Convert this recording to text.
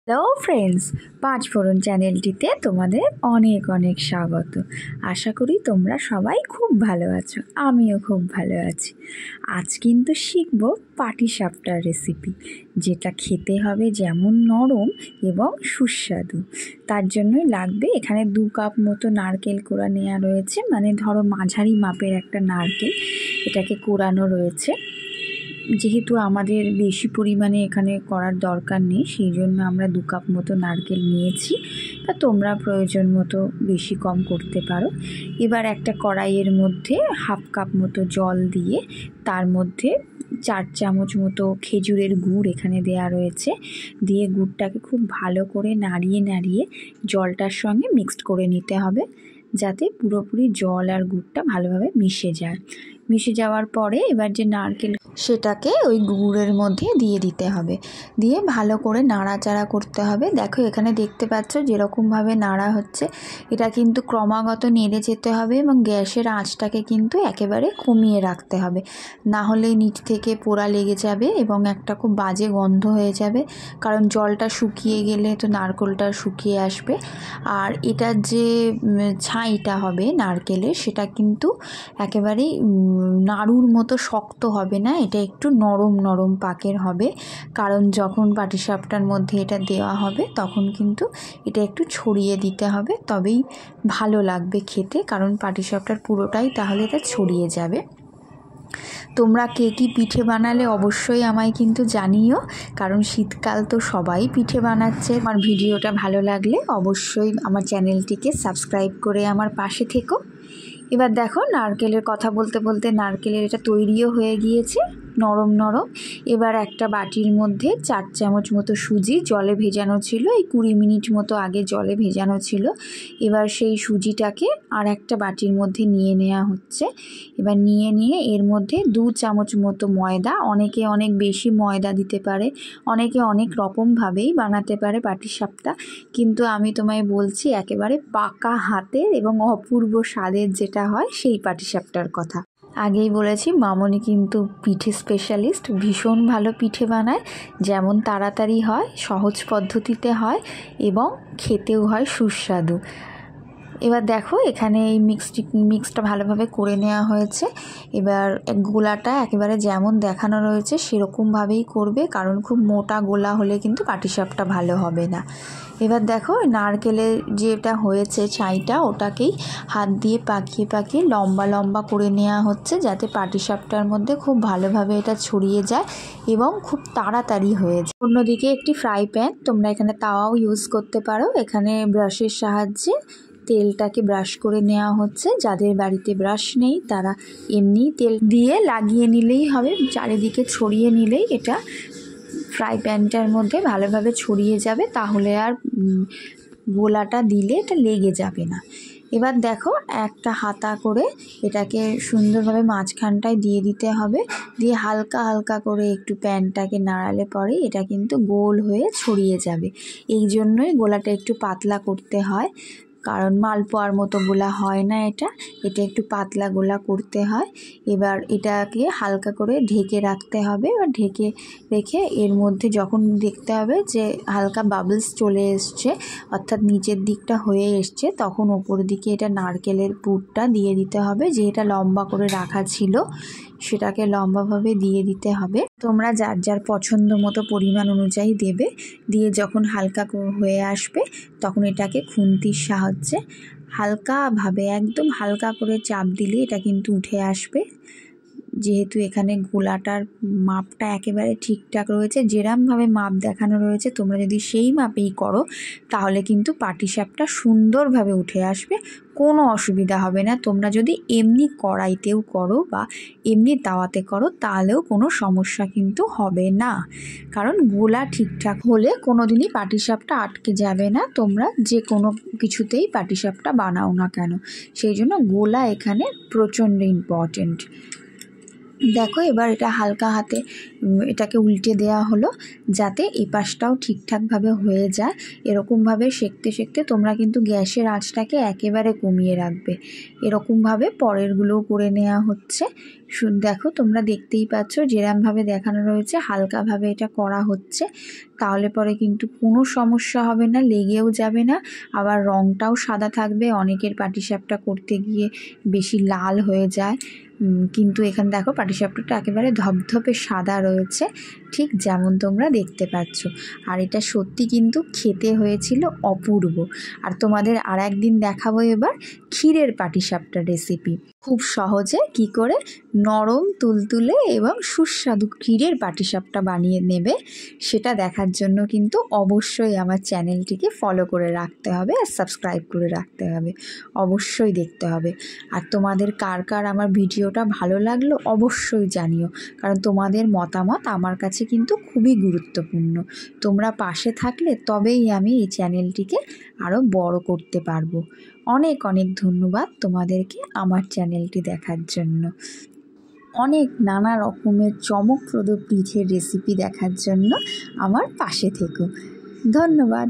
Hello friends, পাঁচ ফোড়ন চ্যানেলটিতে তোমাদের অনেক অনেক স্বাগত। আশা করি তোমরা সবাই খুব ভালো আছো, আমিও খুব ভালো আছি। আজ কিন্তু শিখব পাটিসাপটার রেসিপি, যেটা খেতে হবে যেমন নরম এবং সুস্বাদু। তার জন্যই লাগবে এখানে 2 কাপ মতো নারকেল কোড়া নেওয়া রয়েছে, মানে ধরো মাঝারি মাপের একটা নারকেল, এটাকে কোড়ানো রয়েছে। যেহেতু আমাদের বেশি পরিমাণে এখানে করার দরকার নেই, সেই জন্য আমরা 2 কাপ মতো নারকেল নিয়েছি, তা তোমরা প্রয়োজন মতো বেশি কম করতে পারো। এবার একটা কড়াইয়ের মধ্যে 1/2 কাপ মতো জল দিয়ে তার মধ্যে 4 চামচ মতো খেজুরের গুড় এখানে দেয়া রয়েছে, দিয়ে গুড়টাকে খুব ভালো করে নাড়িয়ে নাড়িয়ে জলটার সঙ্গে মিক্সড করে নিতে হবে, যাতে পুরোপুরি জল আর গুড়টা ভালোভাবে মিশে যায়। মিশে যাওয়ার পরে এবার যে নারকেল, সেটাকে ওই গুড়ের মধ্যে দিয়ে দিতে হবে, দিয়ে ভালো করে নাড়াচাড়া করতে হবে। দেখো এখানে দেখতে পাচ্ছ যেরকমভাবে নাড়া হচ্ছে, এটা কিন্তু ক্রমাগত নেড়ে যেতে হবে এবং গ্যাসের আঁচটাকে কিন্তু একেবারে কমিয়ে রাখতে হবে, না হলে নিচ থেকে পোড়া লেগে যাবে এবং একটা খুব বাজে গন্ধ হয়ে যাবে, কারণ জলটা শুকিয়ে গেলে তো নারকেলটা শুকিয়ে আসবে। আর এটার যে ছাইটা হবে নারকেলের, সেটা কিন্তু একেবারেই নাড়ুর মতো শক্ত হবে না, এটা একটু নরম নরম পাকের হবে, কারণ যখন পাটিসাপটার মধ্যে এটা দেওয়া হবে তখন কিন্তু এটা একটু ছড়িয়ে দিতে হবে, তবেই ভালো লাগবে খেতে, কারণ পাটিসাপটার পুরোটাই তাহলে এটা ছড়িয়ে যাবে। তোমরা কে কী পিঠে বানালে অবশ্যই আমায় কিন্তু জানিও, কারণ শীতকাল তো সবাই পিঠে বানাচ্ছে। আমার ভিডিওটা ভালো লাগলে অবশ্যই আমার চ্যানেলটিকে সাবস্ক্রাইব করে আমার পাশে থেকো। এবার দেখো নারকেলের কথা বলতে বলতে নারকেলের এটা তৈরিও হয়ে গিয়েছে, নরম নরম। এবার একটা বাটির মধ্যে 4 চামচ মতো সুজি জলে ভেজানো ছিল, এই 20 মিনিট মতো আগে জলে ভেজানো ছিল। এবার সেই সুজিটাকে আর একটা বাটির মধ্যে নিয়ে নেওয়া হচ্ছে। এবার নিয়ে এর মধ্যে 2 চামচ মতো ময়দা, অনেকে অনেক বেশি ময়দা দিতে পারে, অনেকে অনেক রকমভাবেই বানাতে পারে পাটিসাপটা, কিন্তু আমি তোমায় বলছি একেবারে পাকা হাতের এবং অপূর্ব স্বাদের যেটা হয় সেই পাটিসাপটার কথা। আগেই বলেছি মামনি কিন্তু পিঠে স্পেশালিস্ট, ভীষণ ভালো পিঠে বানায়, যেমন তাড়াতাড়ি হয়, সহজ পদ্ধতিতে হয় এবং খেতেও হয় সুস্বাদু। এবার দেখো এখানে এই মিক্সটা ভালোভাবে করে নেওয়া হয়েছে। এবার গোলাটা একেবারে যেমন দেখানো রয়েছে সেরকমভাবেই করবে, কারণ খুব মোটা গোলা হলে কিন্তু পাটিসাপটা ভালো হবে না। এবার দেখো নারকেলের যেটা হয়েছে ছাইটা, ওটাকেই হাত দিয়ে পাকিয়ে পাকিয়ে লম্বা লম্বা করে নেওয়া হচ্ছে, যাতে পাটিসাপটার মধ্যে খুব ভালোভাবে এটা ছড়িয়ে যায় এবং খুব তাড়াতাড়ি হয়ে যায়। অন্যদিকে একটি ফ্রাই প্যান, তোমরা এখানে তাওয়াও ইউজ করতে পারো। এখানে ব্রাশের সাহায্যে তেলটাকে ব্রাশ করে নেওয়া হচ্ছে, যাদের বাড়িতে ব্রাশ নেই তারা এমনি তেল দিয়ে লাগিয়ে নিলেই হবে, চারিদিকে ছড়িয়ে নিলেই এটা ফ্রাই প্যানটার মধ্যে ভালোভাবে ছড়িয়ে যাবে, তাহলে আর গোলাটা দিলে এটা লেগে যাবে না। এবার দেখো একটা হাতা করে এটাকে সুন্দরভাবে মাঝখানটায় দিয়ে দিতে হবে, দিয়ে হালকা হালকা করে একটু প্যানটাকে নাড়ালে পরে এটা কিন্তু গোল হয়ে ছড়িয়ে যাবে। এই জন্যই গোলাটা একটু পাতলা করতে হয়, কারণ মালপোয়ার মতো গোলা হয় না, এটা একটু পাতলা গোলা করতে হয়। এবার এটাকে হালকা করে ঢেকে রাখতে হবে, এবার ঢেকে রেখে এর মধ্যে যখন দেখতে হবে যে হালকা বাবলস চলে এসছে, অর্থাৎ নিচের দিকটা হয়ে এসছে, তখন ওপর দিকে এটা নারকেলের পুরটা দিয়ে দিতে হবে, যে এটা লম্বা করে রাখা ছিল সেটাকে লম্বাভাবে দিয়ে দিতে হবে। তোমরা যার যার পছন্দ মতো পরিমাণ অনুযায়ী দেবে, দিয়ে যখন হালকা হয়ে আসবে তখন এটাকে খুন্তির সাহায্যে হালকাভাবে, একদম হালকা করে চাপ দিলে এটা কিন্তু উঠে আসবে। যেহেতু এখানে গোলাটার মাপটা একেবারে ঠিকঠাক রয়েছে, যেরমভাবে মাপ দেখানো রয়েছে তোমরা যদি সেই মাপেই করো তাহলে কিন্তু পাটিসাপটা সুন্দরভাবে উঠে আসবে, কোনো অসুবিধা হবে না। তোমরা যদি এমনি কড়াইতেও করো বা এমনি তাওয়াতে করো তাহলেও কোনো সমস্যা কিন্তু হবে না, কারণ গোলা ঠিকঠাক হলে কোনো দিনই পাটিসাপটা আটকে যাবে না। তোমরা যে কোনো কিছুতেই পাটিসাপটা বানাও না কেন, সেই জন্য গোলা এখানে প্রচণ্ড ইম্পর্টেন্ট। দেখো এবার এটা হালকা হাতে এটাকে উল্টে দেওয়া হলো যাতে এই পাশটাও ঠিকঠাকভাবে হয়ে যায়। এরকমভাবে সেঁকতে সেঁকতে তোমরা কিন্তু গ্যাসের আঁচটাকে একেবারে কমিয়ে রাখবে। এরকমভাবে পরেরগুলোও করে নেওয়া হচ্ছে। দেখো তোমরা দেখতেই পাচ্ছ যেরমভাবে দেখানো রয়েছে হালকাভাবে এটা করা হচ্ছে, তাহলে পরে কিন্তু কোনো সমস্যা হবে না, লেগেও যাবে না, আবার রঙটাও সাদা থাকবে। অনেকের পাটিসাপটা করতে গিয়ে বেশি লাল হয়ে যায়, কিন্তু এখানে দেখো পাটিসাপটাটা একেবারে ধপধপে সাদা রয়েছে, ঠিক যেমন তোমরা দেখতে পাচ্ছ। আর এটা সত্যি কিন্তু খেতে হয়েছিল অপূর্ব। আর তোমাদের আর একদিন দেখাবো এবার ক্ষীরের পাটিসাপটা রেসিপি। খুব সহজে কি করে নরম তুলতুলে এবং সুস্বাদু ক্ষীরের পাটিসাপটা বানিয়ে নেবে সেটা দেখার জন্য কিন্তু অবশ্যই আমার চ্যানেলটিকে ফলো করে রাখতে হবে আর সাবস্ক্রাইব করে রাখতে হবে, অবশ্যই দেখতে হবে। আর তোমাদের কার কার আমার ভিডিওটা ভালো লাগলো অবশ্যই জানিও, কারণ তোমাদের মতামত আমার কাছে কিন্তু খুবই গুরুত্বপূর্ণ। তোমরা পাশে থাকলে তবেই আমি এই চ্যানেলটিকে আরও বড় করতে পারবো। অনেক অনেক ধন্যবাদ তোমাদেরকে আমার চ্যানেলটি দেখার জন্য। অনেক নানা রকমের চমকপ্রদ পিঠের রেসিপি দেখার জন্য আমার পাশে থেকো। ধন্যবাদ।